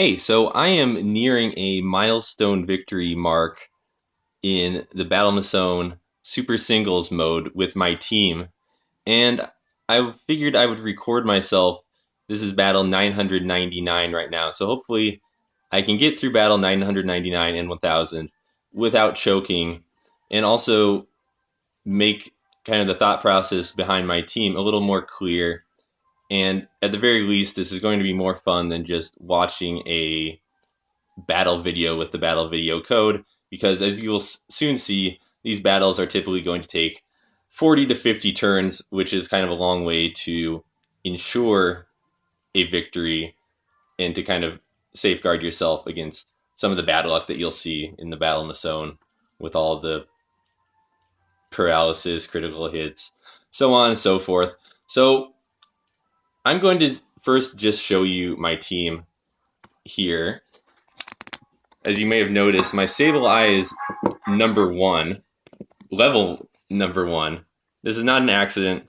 Hey, so I am nearing a milestone victory mark in the Battle Maison Super Singles mode with my team, and I figured I would record myself. This is battle 999 right now, so hopefully I can get through battle 999 and 1000 without choking, and also make kind of the thought process behind my team a little more clear. And at the very least, this is going to be more fun than just watching a battle video with the battle video code, because as you will soon see, these battles are typically going to take 40 to 50 turns, which is kind of a long way to ensure a victory and to kind of safeguard yourself against some of the bad luck that you'll see in the Battle Maison with all the paralysis, critical hits, so on and so forth. So I'm going to first just show you my team here. As you may have noticed, my Sableye is number one, level number one. This is not an accident.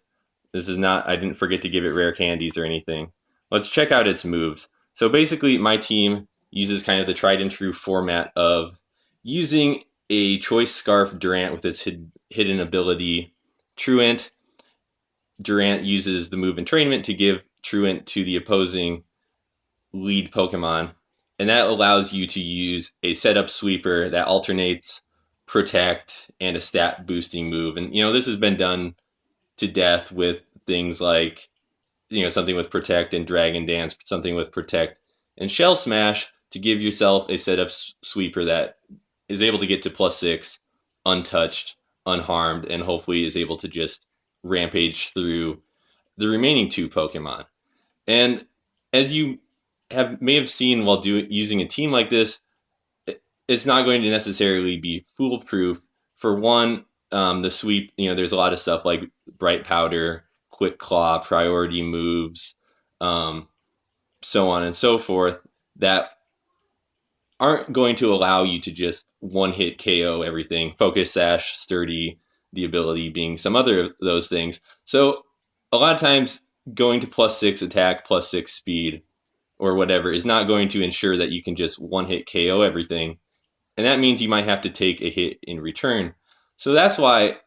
This is not, I didn't forget to give it rare candies or anything. Let's check out its moves. So basically, my team uses kind of the tried and true format of using a Choice Scarf Durant with its hidden ability, Truant. Durant uses the move Entrainment to give Truant to the opposing lead Pokemon, and that allows you to use a setup sweeper that alternates protect and a stat boosting move. And this has been done to death with things like something with protect and dragon dance, something with protect and shell smash, to give yourself a setup sweeper that is able to get to +6 untouched, unharmed, and hopefully is able to just rampage through the remaining two Pokemon. And as you may have seen while using a team like this, it's not going to necessarily be foolproof. For one, the sweep, there's a lot of stuff like Bright Powder, Quick Claw, priority moves, so on and so forth, that aren't going to allow you to just one-hit KO everything. Focus Sash, Sturdy, the ability being some other of those things. So a lot of times going to +6 attack, +6 speed, or whatever is not going to ensure that you can just one-hit KO everything. And that means you might have to take a hit in return. So that's why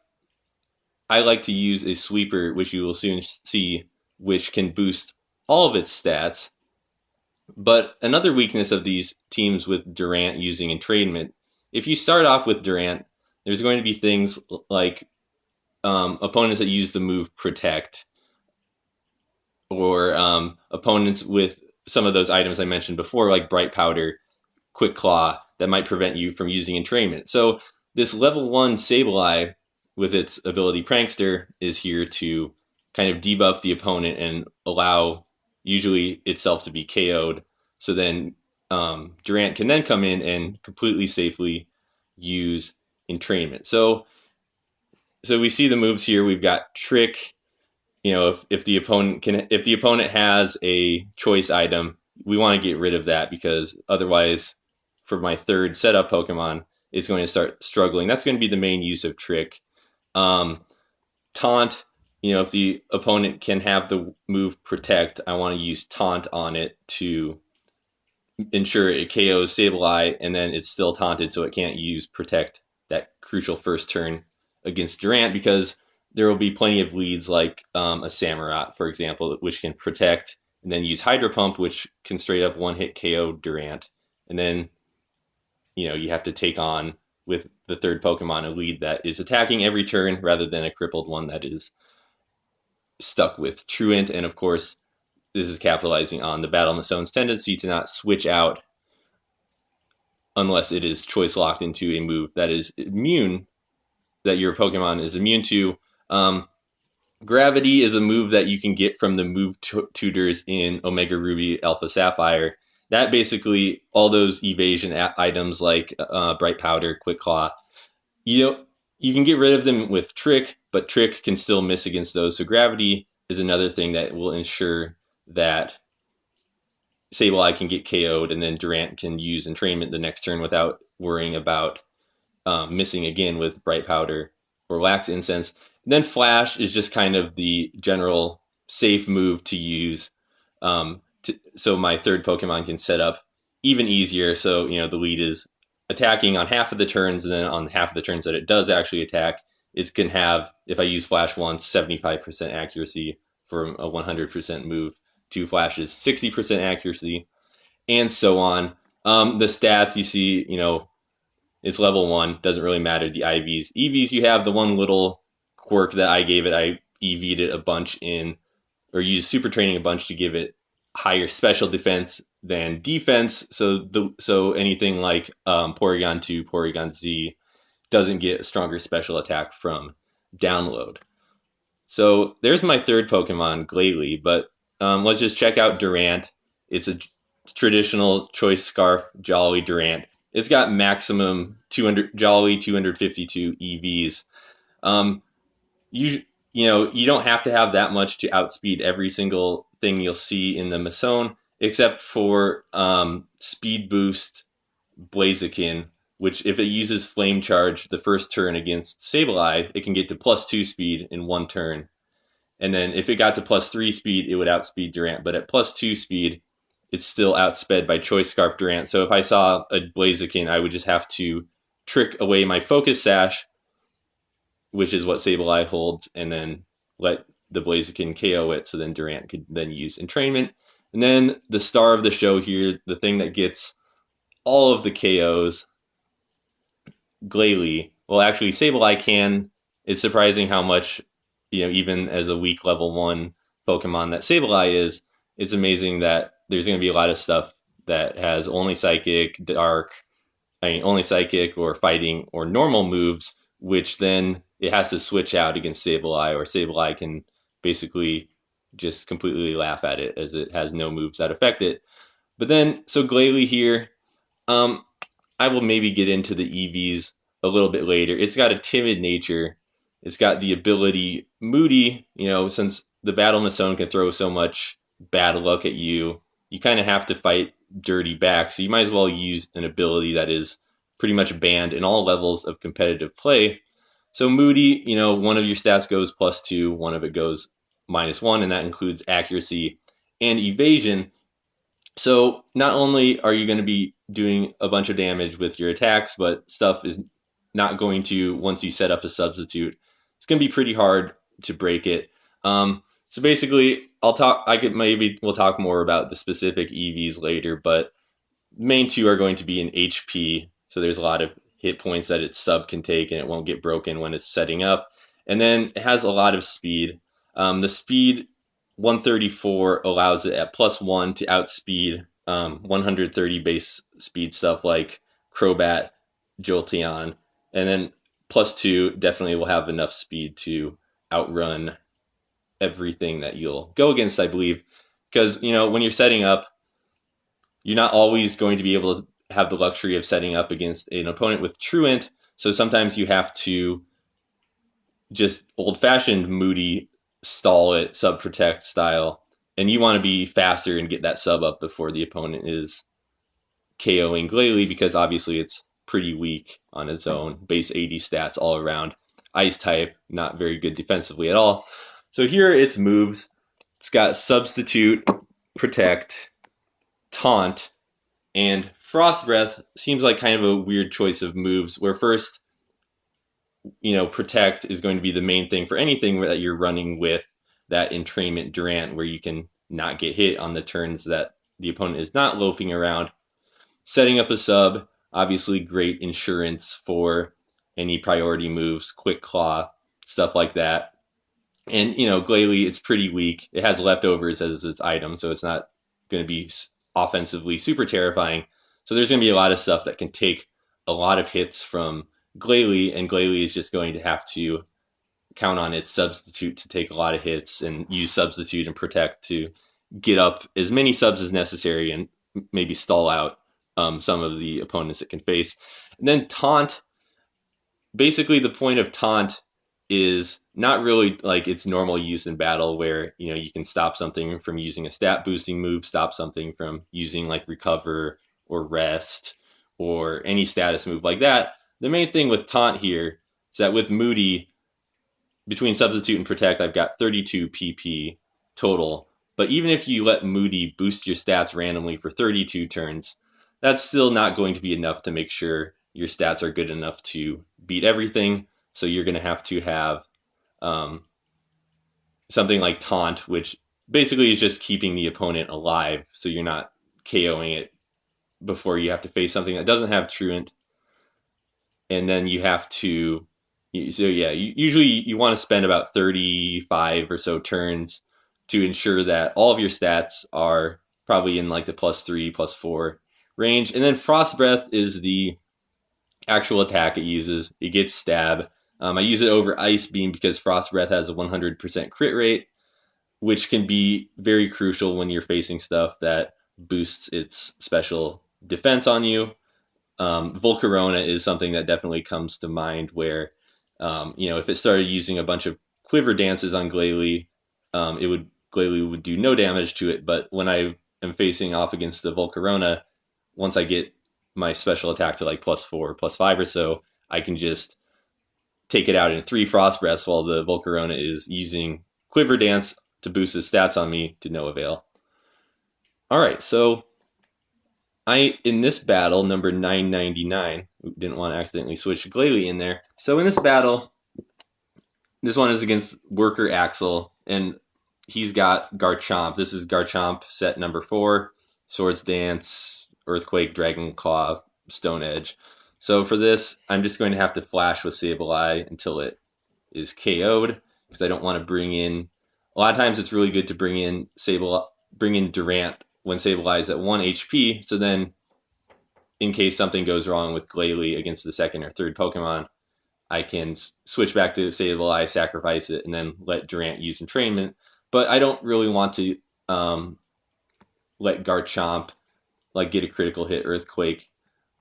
I like to use a sweeper, which you will soon see, which can boost all of its stats. But another weakness of these teams with Durant using Entrainment, if you start off with Durant, there's going to be things like opponents that use the move Protect, or opponents with some of those items I mentioned before, like Bright Powder, Quick Claw, that might prevent you from using Entrainment. So this level 1 Sableye with its ability Prankster is here to kind of debuff the opponent and allow usually itself to be KO'd. So then Durant can then come in and completely safely use Entrainment. So we see the moves here. We've got Trick. If the opponent has a choice item, we want to get rid of that, because otherwise, for my third setup Pokemon, is going to start struggling. That's going to be the main use of Trick. Taunt, if the opponent can have the move Protect, I want to use Taunt on it to ensure it KOs Sableye, and then it's still taunted, so it can't use Protect that crucial first turn against Durant, because there will be plenty of leads like a Samurott, for example, which can Protect and then use Hydro Pump, which can straight up one-hit KO Durant. And then, you have to take on with the third Pokemon a lead that is attacking every turn rather than a crippled one that is stuck with Truant. And of course, this is capitalizing on the Battle Maison's tendency to not switch out unless it is choice locked into a move that is immune, that your Pokemon is immune to. Gravity is a move that you can get from the move tutors in Omega Ruby, Alpha Sapphire. That basically, all those evasion items like Bright Powder, Quick Claw, you can get rid of them with Trick, but Trick can still miss against those. So Gravity is another thing that will ensure that Sableye can get KO'd, and then Durant can use Entrainment the next turn without worrying about missing again with Bright Powder or Wax Incense. And then Flash is just kind of the general safe move to use, so my third Pokemon can set up even easier. So, the lead is attacking on half of the turns, and then on half of the turns that it does actually attack, it can have, if I use flash once, 75% accuracy from a 100% move. 2 flashes, 60% accuracy, and so on. The stats you see, it's level 1, doesn't really matter. The IVs. EVs, you have the one little quirk that I gave it. I EV'd it a bunch or used super training a bunch to give it higher special defense than defense. So anything like Porygon 2, Porygon Z doesn't get a stronger special attack from download. So there's my third Pokemon, Glalie, but let's just check out Durant. It's a traditional Choice Scarf Jolly Durant. It's got maximum 200 Jolly 252 EVs. You don't have to have that much to outspeed every single thing you'll see in the Maison, except for Speed Boost Blaziken, which if it uses Flame Charge the first turn against Sableye, it can get to +2 speed in one turn. And then if it got to +3 speed, it would outspeed Durant. But at +2 speed, it's still outsped by Choice Scarf Durant. So if I saw a Blaziken, I would just have to trick away my Focus Sash, which is what Sableye holds, and then let the Blaziken KO it, so then Durant could then use Entrainment. And then the star of the show here, the thing that gets all of the KOs, Glalie. Well, actually, Sableye can. It's surprising how much, even as a weak level 1 Pokemon that Sableye is, it's amazing that there's going to be a lot of stuff that has only Psychic, only Psychic or Fighting or normal moves, which then it has to switch out against Sableye, or Sableye can basically just completely laugh at it as it has no moves that affect it. But then, so Glalie here, I will maybe get into the EVs a little bit later. It's got a timid nature. It's got the ability Moody, since the Battle Maison can throw so much bad luck at you, you kind of have to fight dirty back. So you might as well use an ability that is pretty much banned in all levels of competitive play. So Moody, one of your stats goes +2, one of it goes -1, and that includes accuracy and evasion. So not only are you going to be doing a bunch of damage with your attacks, but stuff is not going to, once you set up a substitute, it's going to be pretty hard to break it. So basically, we'll talk more about the specific EVs later, but the main two are going to be in HP. So there's a lot of hit points that its sub can take, and it won't get broken when it's setting up. And then it has a lot of speed. The speed 134 allows it at +1 to outspeed 130 base speed stuff like Crobat, Jolteon, and then +2 definitely will have enough speed to outrun everything that you'll go against, I believe, because when you're setting up, you're not always going to be able to have the luxury of setting up against an opponent with Truant, so sometimes you have to just old-fashioned Moody stall it, sub protect style, and you want to be faster and get that sub up before the opponent is KOing Glalie, because obviously it's pretty weak on its own, base 80 stats all around, ice type, not very good defensively at all. So here are its moves. It's got Substitute, Protect, Taunt, and Frost Breath seems like kind of a weird choice of moves, where first, Protect is going to be the main thing for anything that you're running with that Entrainment Durant, where you can not get hit on the turns that the opponent is not loafing around. Setting up a sub, obviously great insurance for any priority moves, Quick Claw, stuff like that. And, Glalie, it's pretty weak. It has leftovers as its item, so it's not going to be offensively super terrifying. So there's going to be a lot of stuff that can take a lot of hits from Glalie, and Glalie is just going to have to count on its Substitute to take a lot of hits and use Substitute and Protect to get up as many subs as necessary and maybe stall out some of the opponents it can face. And then Taunt, basically the point of Taunt is not really like its normal use in battle, where you can stop something from using a stat boosting move, stop something from using like Recover or Rest or any status move like that. The main thing with Taunt here is that with Moody, between Substitute and Protect, I've got 32 PP total. But even if you let Moody boost your stats randomly for 32 turns, that's still not going to be enough to make sure your stats are good enough to beat everything. So you're going to have something like Taunt, which basically is just keeping the opponent alive, so you're not KOing it before you have to face something that doesn't have Truant. And then you have to, so yeah, usually you want to spend about 35 or so turns to ensure that all of your stats are probably in like the +3, +4 range. And then Frost Breath is the actual attack it uses. It gets Stab. I use it over Ice Beam because Frost Breath has a 100% crit rate, which can be very crucial when you're facing stuff that boosts its special defense on you. Volcarona is something that definitely comes to mind where, if it started using a bunch of quiver dances on Glalie, Glalie would do no damage to it. But when I am facing off against the Volcarona, once I get my special attack to like +4, +5 or so, I can just take it out in 3 Frost Breaths while the Volcarona is using Quiver Dance to boost his stats on me to no avail. All right, so in this battle, number 999, didn't want to accidentally switch Glalie in there. So in this battle, this one is against Worker Axel, and he's got Garchomp. This is Garchomp set number 4, Swords Dance, Earthquake, Dragon Claw, Stone Edge. So for this, I'm just going to have to flash with Sableye until it is KO'd, because I don't want to bring in... A lot of times it's really good to bring in Durant when Sableye is at 1 HP, so then in case something goes wrong with Glalie against the second or third Pokemon, I can switch back to Sableye, sacrifice it, and then let Durant use Entrainment. But I don't really want to let Garchomp get a critical hit Earthquake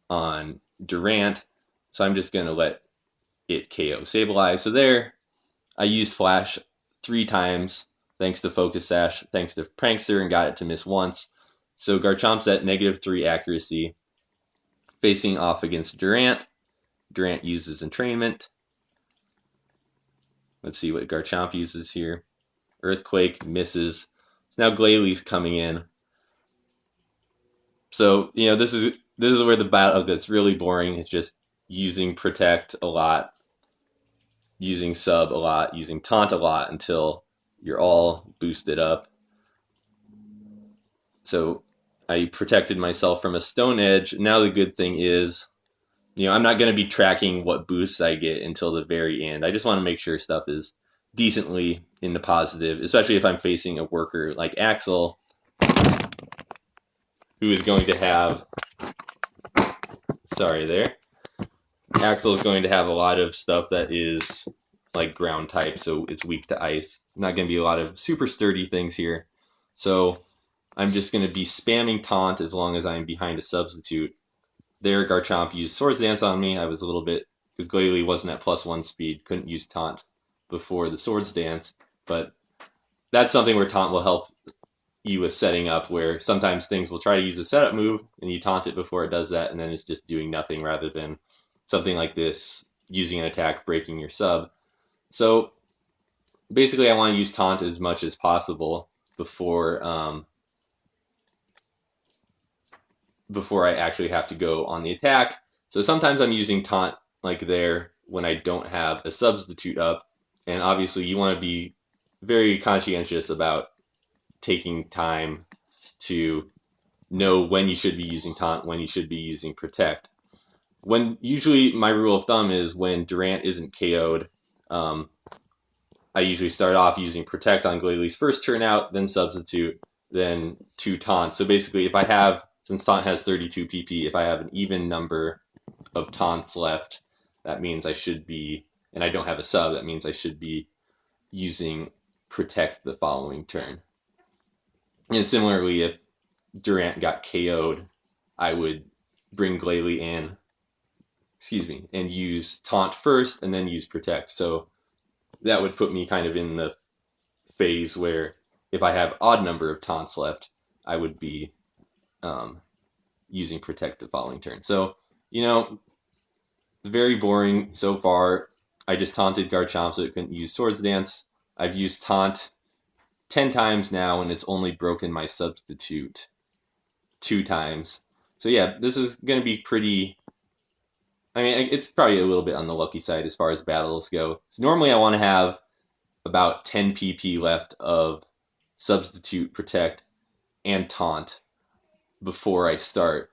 on Durant, so I'm just going to let it KO Sableye. So there, I used Flash 3 times, thanks to Focus Sash, thanks to Prankster, and got it to miss once. So Garchomp's at -3 accuracy, facing off against Durant. Durant uses Entrainment. Let's see what Garchomp uses here. Earthquake misses. So now Glalie's coming in. So, this is where the battle gets really boring. It's just using Protect a lot, using Sub a lot, using Taunt a lot until you're all boosted up. So I protected myself from a Stone Edge. Now the good thing is, I'm not going to be tracking what boosts I get until the very end. I just want to make sure stuff is decently in the positive, especially if I'm facing a worker like Axel, who is going to have... Sorry there. Axel is going to have a lot of stuff that is like ground type, so it's weak to ice. Not going to be a lot of super sturdy things here. So I'm just going to be spamming Taunt as long as I'm behind a substitute. There, Garchomp used Swords Dance on me. I was a little bit, because Glalie wasn't at +1 speed, couldn't use Taunt before the Swords Dance, but that's something where Taunt will help you with setting up, where sometimes things will try to use a setup move, and you taunt it before it does that, and then it's just doing nothing, rather than something like this, using an attack, breaking your sub. So basically I want to use Taunt as much as possible before I actually have to go on the attack. So sometimes I'm using Taunt like there when I don't have a substitute up, and obviously you want to be very conscientious about taking time to know when you should be using Taunt, when you should be using Protect. Usually my rule of thumb is when Durant isn't KO'd, I usually start off using Protect on Glalie's first turn out, then Substitute, then 2 Taunt. So basically if I have, since Taunt has 32 PP, if I have an even number of Taunts left, that means I should be, and I don't have a sub, that means I should be using Protect the following turn. And similarly, if Durant got KO'd, I would bring Glalie in, and use Taunt first, and then use Protect. So that would put me kind of in the phase where if I have odd number of Taunts left, I would be using Protect the following turn. So, very boring so far. I just taunted Garchomp so it couldn't use Swords Dance. I've used Taunt 10 times now, and it's only broken my substitute 2 times. So yeah, this is going to be pretty. I mean, it's probably a little bit on the lucky side as far as battles go. So normally I want to have about 10 PP left of Substitute, Protect, and Taunt before I start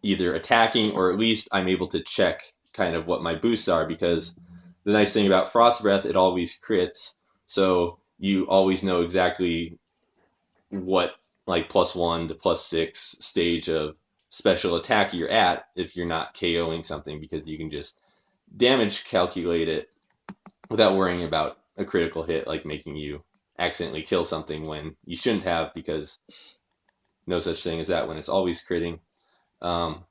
either attacking, or at least I'm able to check kind of what my boosts are, because the nice thing about Frost Breath, it always crits, so you always know exactly what like +1 to +6 stage of special attack you're at if you're not KOing something, because you can just damage calculate it without worrying about a critical hit, like making you accidentally kill something when you shouldn't have, because no such thing as that when it's always critting. Um,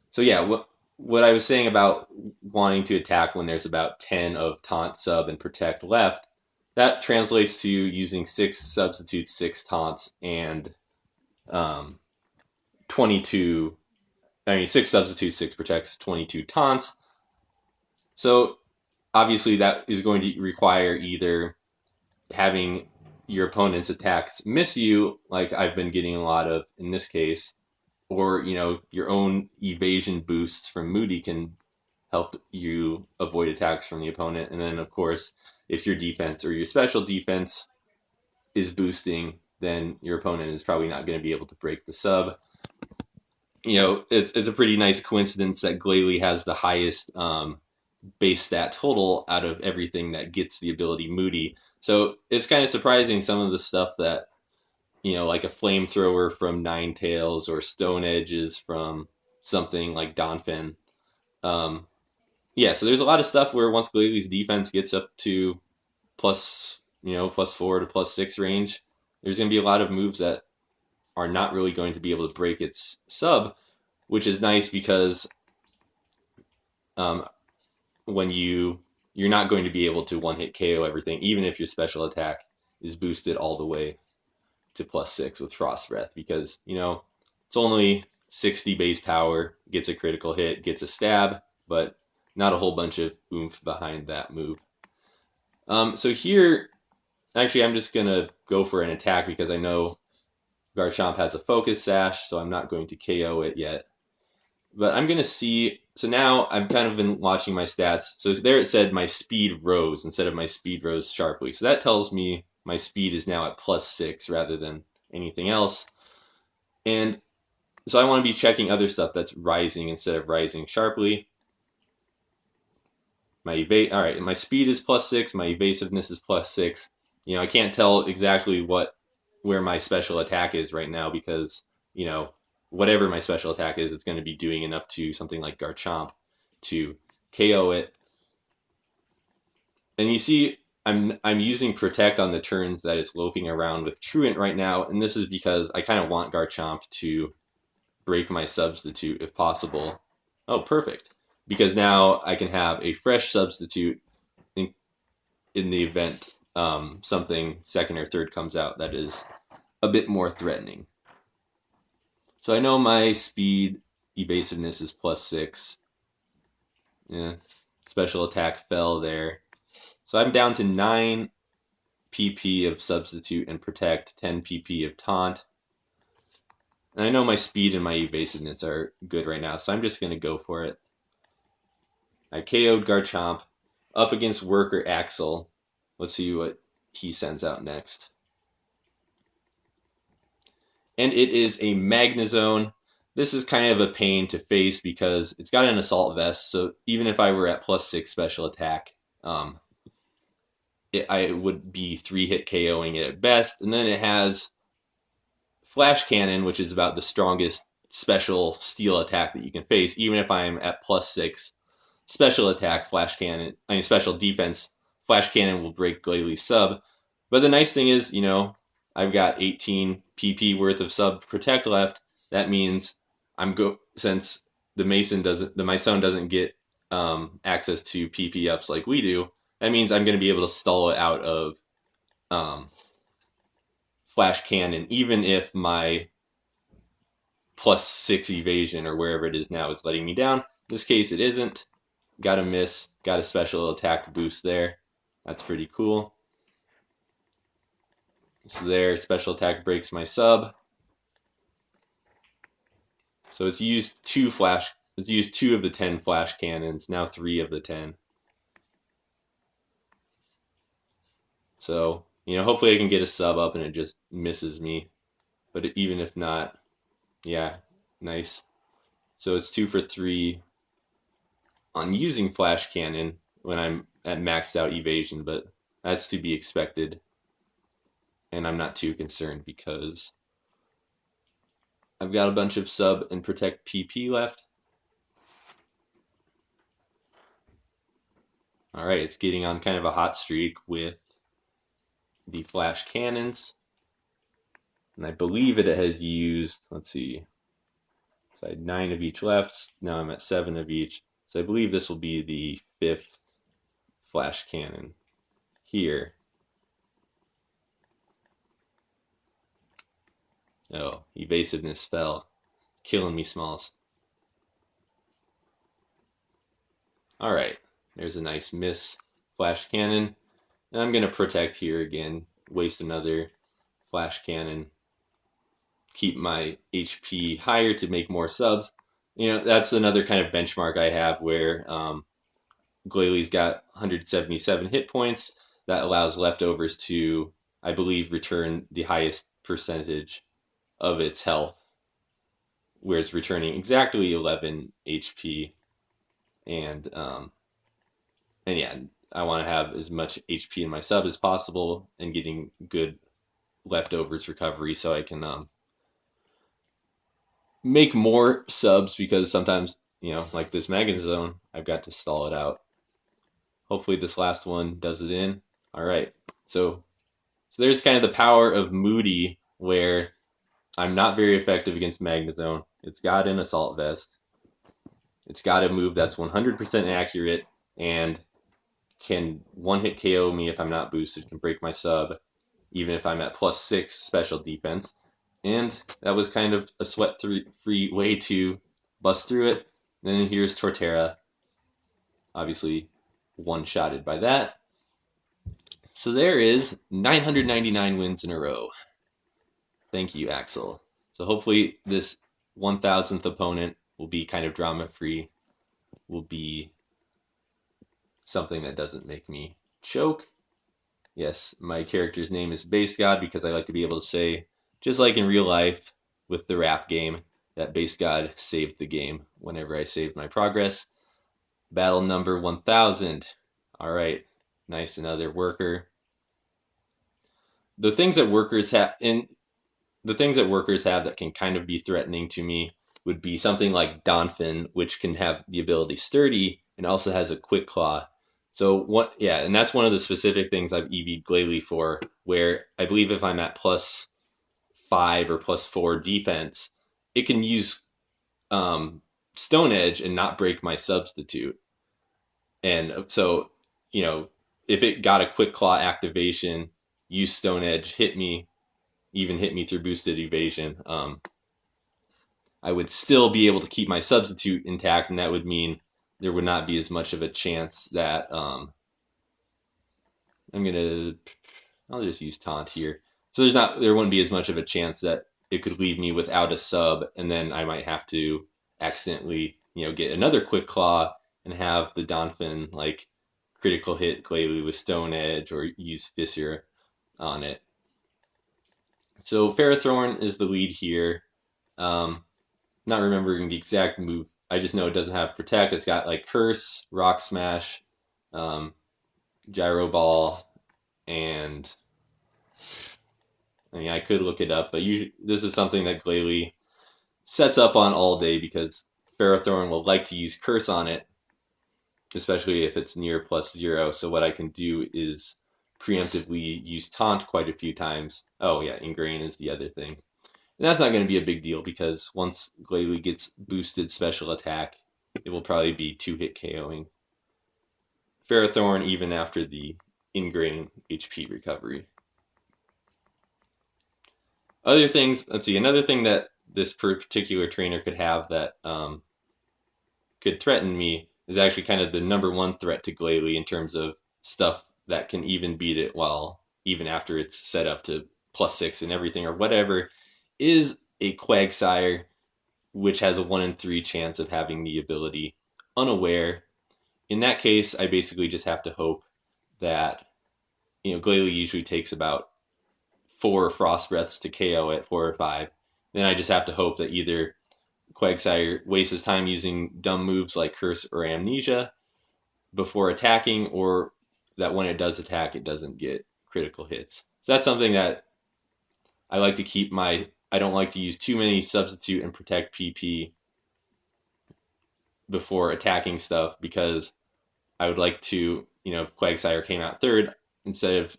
so yeah, what I was saying about wanting to attack when there's about 10 of taunt, sub, and protect left, that translates to using 6 substitutes, 6 taunts, and 22. I mean, 6 substitutes, 6 protects, 22 taunts. So obviously that is going to require either having your opponent's attacks miss you, like I've been getting a lot of in this case, or your own evasion boosts from Moody can help you avoid attacks from the opponent. And then of course, if your defense or your special defense is boosting, then your opponent is probably not going to be able to break the sub. It's a pretty nice coincidence that Glalie has the highest base stat total out of everything that gets the ability Moody. So it's kind of surprising some of the stuff that, like a flamethrower from Ninetales or Stone Edges from something like Donphin. Yeah, so there's a lot of stuff where once Glalie's defense gets up to +4 to +6 range, there's going to be a lot of moves that are not really going to be able to break its sub, which is nice because when you're not going to be able to one hit KO everything, even if your special attack is boosted all the way to +6 with Frost Breath, because it's only 60 base power, gets a critical hit, gets a stab, but not a whole bunch of oomph behind that move. So here, actually, I'm just gonna go for an attack because I know Garchomp has a focus sash, so I'm not going to KO it yet. But I'm going to see. So now I've kind of been watching my stats. So there it said my speed rose instead of my speed rose sharply. So that tells me my speed is now at +6 rather than anything else. And so I want to be checking other stuff that's rising instead of rising sharply. All right, my speed is +6. My evasiveness is +6. I can't tell exactly where my special attack is right now because whatever my special attack is, it's going to be doing enough to something like Garchomp to KO it. And you see, I'm using Protect on the turns that it's loafing around with Truant right now, and this is because I kind of want Garchomp to break my substitute if possible. Oh, perfect. Because now I can have a fresh substitute in the event something second or third comes out that is a bit more threatening. So I know my speed evasiveness is +6. Yeah, special attack fell there. So I'm down to 9 PP of substitute and protect, 10 PP of taunt. And I know my speed and my evasiveness are good right now, so I'm just going to go for it. I KO'd Garchomp up against Worker Axel. Let's see what he sends out next. And it is a Magnezone. This is kind of a pain to face because it's got an Assault Vest, so even if I were at +6 special attack, I would be 3-hit KOing it at best. And then it has Flash Cannon, which is about the strongest special steel attack that you can face. Even if I'm at +6 special attack, special defense, Flash Cannon will break Glalie's sub. But the nice thing is, I've got 18 PP worth of sub protect left. That means since the Maison doesn't get access to PP ups like we do. That means I'm going to be able to stall it out of Flash Cannon, even if my +6 evasion or wherever it is now is letting me down. In this case, it isn't. Got a miss. Got a special attack boost there. That's pretty cool. So there, special attack breaks my sub. So it's used two of the 10 flash cannons, now 3 of the 10. So, hopefully I can get a sub up and it just misses me. But even if not, yeah, nice. So it's 2 for 3 on using flash cannon when I'm at maxed out evasion, but that's to be expected. And I'm not too concerned because I've got a bunch of sub and protect PP left. All right, it's getting on kind of a hot streak with the flash cannons. And I believe it has used, let's see, so I had 9 of each left. Now I'm at 7 of each. So I believe this will be the 5th flash cannon here. Oh, evasiveness fell. Killing me, Smalls. All right, there's a nice miss flash cannon. And I'm going to protect here again, waste another flash cannon, keep my HP higher to make more subs. That's another kind of benchmark I have where Glalie's got 177 hit points. That allows leftovers to, I believe, return the highest percentage of its health, whereas returning exactly 11 HP. And yeah, I want to have as much HP in my sub as possible and getting good leftovers recovery so I can make more subs, because sometimes, like this Maison, I've got to stall it out. Hopefully this last one does it in. All right. So there's kind of the power of Moody, where I'm not very effective against Magnezone. It's got an Assault Vest. It's got a move that's 100% accurate and can one-hit KO me if I'm not boosted, can break my sub, even if I'm at +6 special defense. And that was kind of a sweat-free way to bust through it. And then here's Torterra, obviously one-shotted by that. So there is 999 wins in a row. Thank you, Axel. So hopefully this 1000th opponent will be kind of drama-free, will be something that doesn't make me choke. Yes, my character's name is Base God because I like to be able to say, just like in real life with the rap game, that Base God saved the game whenever I saved my progress. Battle number 1000. All right, nice, another worker. The things that workers have that can kind of be threatening to me would be something like Donphin, which can have the ability Sturdy and also has a Quick Claw. So and that's one of the specific things I've EV'd Glalie for, where I believe if I'm at +5 or +4 defense, it can use Stone Edge and not break my substitute. And so, if it got a Quick Claw activation, use Stone Edge, even hit me through boosted evasion, I would still be able to keep my substitute intact, and that would mean there would not be as much of a chance that I'll just use Taunt here. So there wouldn't be as much of a chance that it could leave me without a sub, and then I might have to accidentally, get another Quick Claw and have the Donphin like critical hit Glalie with Stone Edge or use Fissure on it. So Ferrothorn is the lead here. Not remembering the exact move. I just know it doesn't have Protect. It's got like Curse, Rock Smash, Gyro Ball, and I could look it up, but this is something that Glalie sets up on all day because Ferrothorn will like to use Curse on it, especially if it's near +0. So what I can do is preemptively use Taunt quite a few times. Oh yeah, Ingrain is the other thing. And that's not going to be a big deal because once Glalie gets boosted special attack, it will probably be 2-hit KOing Ferrothorn even after the Ingrain HP recovery. Other things, let's see, another thing that this particular trainer could have that could threaten me is actually kind of the number one threat to Glalie in terms of stuff that can even beat it even after it's set up to +6 and everything or whatever, is a Quagsire which has a 1 in 3 chance of having the ability unaware. In that case, I basically just have to hope that, Glalie usually takes about 4 Frost Breaths to KO at 4 or 5. Then I just have to hope that either Quagsire wastes his time using dumb moves like Curse or Amnesia before attacking, or that when it does attack, it doesn't get critical hits. So that's something that I like to keep I don't like to use too many substitute and protect PP before attacking stuff, because I would like to, if Quagsire came out third, instead of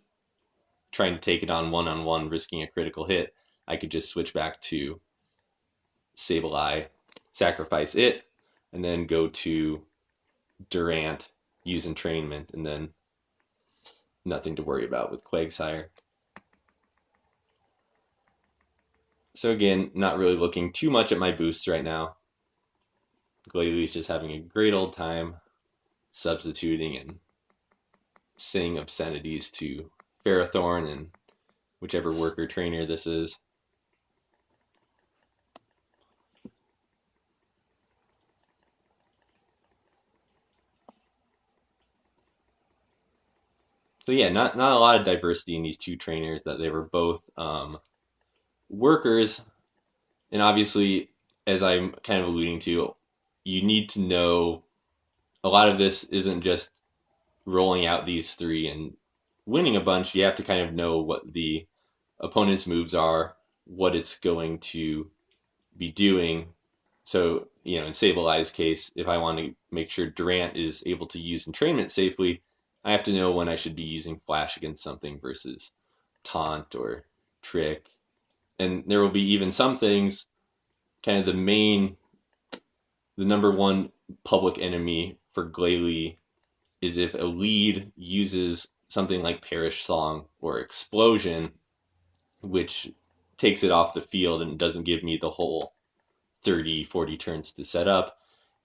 trying to take it on one, risking a critical hit, I could just switch back to Sableye, sacrifice it, and then go to Durant, use Entrainment, and then nothing to worry about with Quagsire. So again, not really looking too much at my boosts right now. Glalie's just having a great old time substituting and saying obscenities to Ferrothorn and whichever worker trainer this is. So yeah, not a lot of diversity in these two trainers, that they were both workers. And obviously, as I'm kind of alluding to, you need to know a lot of this isn't just rolling out these 3 and winning a bunch. You have to kind of know what the opponent's moves are, what it's going to be doing. So, in Sableye's case, if I want to make sure Durant is able to use Entrainment safely, I have to know when I should be using Flash against something versus Taunt or Trick. And there will be even some things, kind of the number one public enemy for Glalie is if a lead uses something like Perish Song or Explosion, which takes it off the field and doesn't give me the whole 30, 40 turns to set up.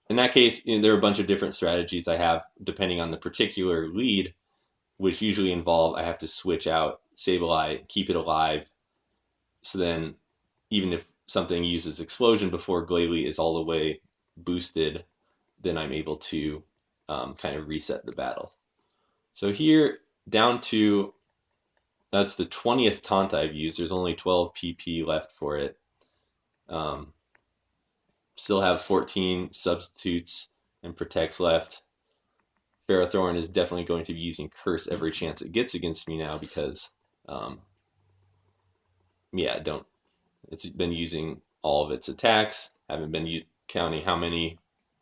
In that case, there are a bunch of different strategies I have depending on the particular lead, which usually involve I have to switch out Sableye, keep it alive. So then, even if something uses Explosion before Glalie is all the way boosted, then I'm able to kind of reset the battle. So here, down to, that's the 20th taunt I've used. There's only 12 PP left for it. Still have 14 substitutes and protects left. Ferrothorn is definitely going to be using Curse every chance it gets against me now, because, it's been using all of its attacks. Haven't been counting how many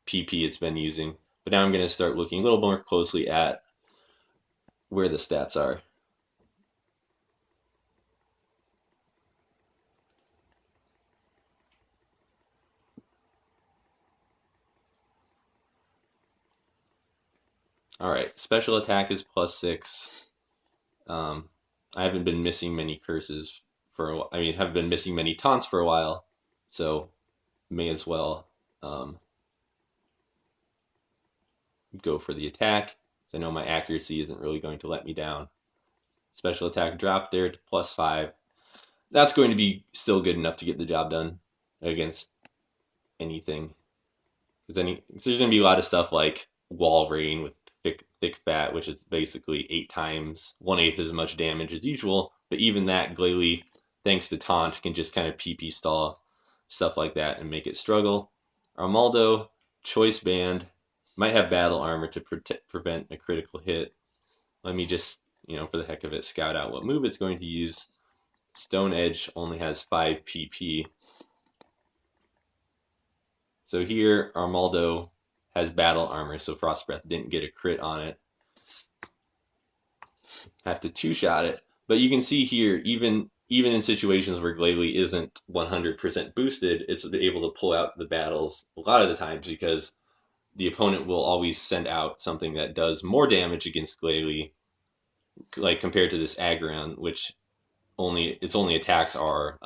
PP it's been using. But now I'm going to start looking a little more closely at where the stats are. All right, special attack is +6. I haven't been missing many curses for a while. Haven't been missing many taunts for a while, so may as well go for the attack. So I know my accuracy isn't really going to let me down. Special attack dropped there to +5. That's going to be still good enough to get the job done against anything. Because there's going to be a lot of stuff like Wall Rain with thick fat, which is basically 8 times 1/8 as much damage as usual. But even that, Glalie, thanks to Taunt, can just kind of PP stall stuff like that and make it struggle. Armaldo, Choice Band, might have Battle Armor to prevent a critical hit. Let me just, for the heck of it, scout out what move it's going to use. Stone Edge only has 5 PP. So here, Armaldo has Battle Armor, so Frost Breath didn't get a crit on it. Have to 2-shot it. But you can see here, even in situations where Glalie isn't 100% boosted, it's able to pull out the battles a lot of the times, because the opponent will always send out something that does more damage against Glalie, like compared to this Aggron, which its only attacks are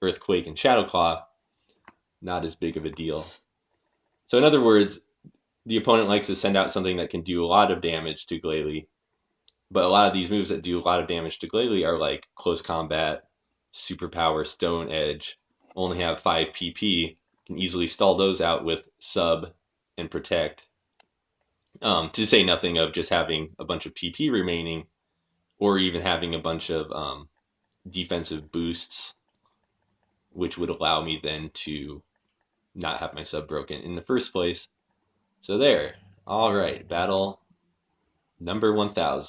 Earthquake and Shadow Claw. Not as big of a deal. So in other words, the opponent likes to send out something that can do a lot of damage to Glalie, but a lot of these moves that do a lot of damage to Glalie are like Close Combat, Superpower, Stone Edge, only have 5 PP, can easily stall those out with sub and protect. To say nothing of just having a bunch of TP remaining, or even having a bunch of defensive boosts, which would allow me then to not have my sub broken in the first place. So there. All right, battle number 1000.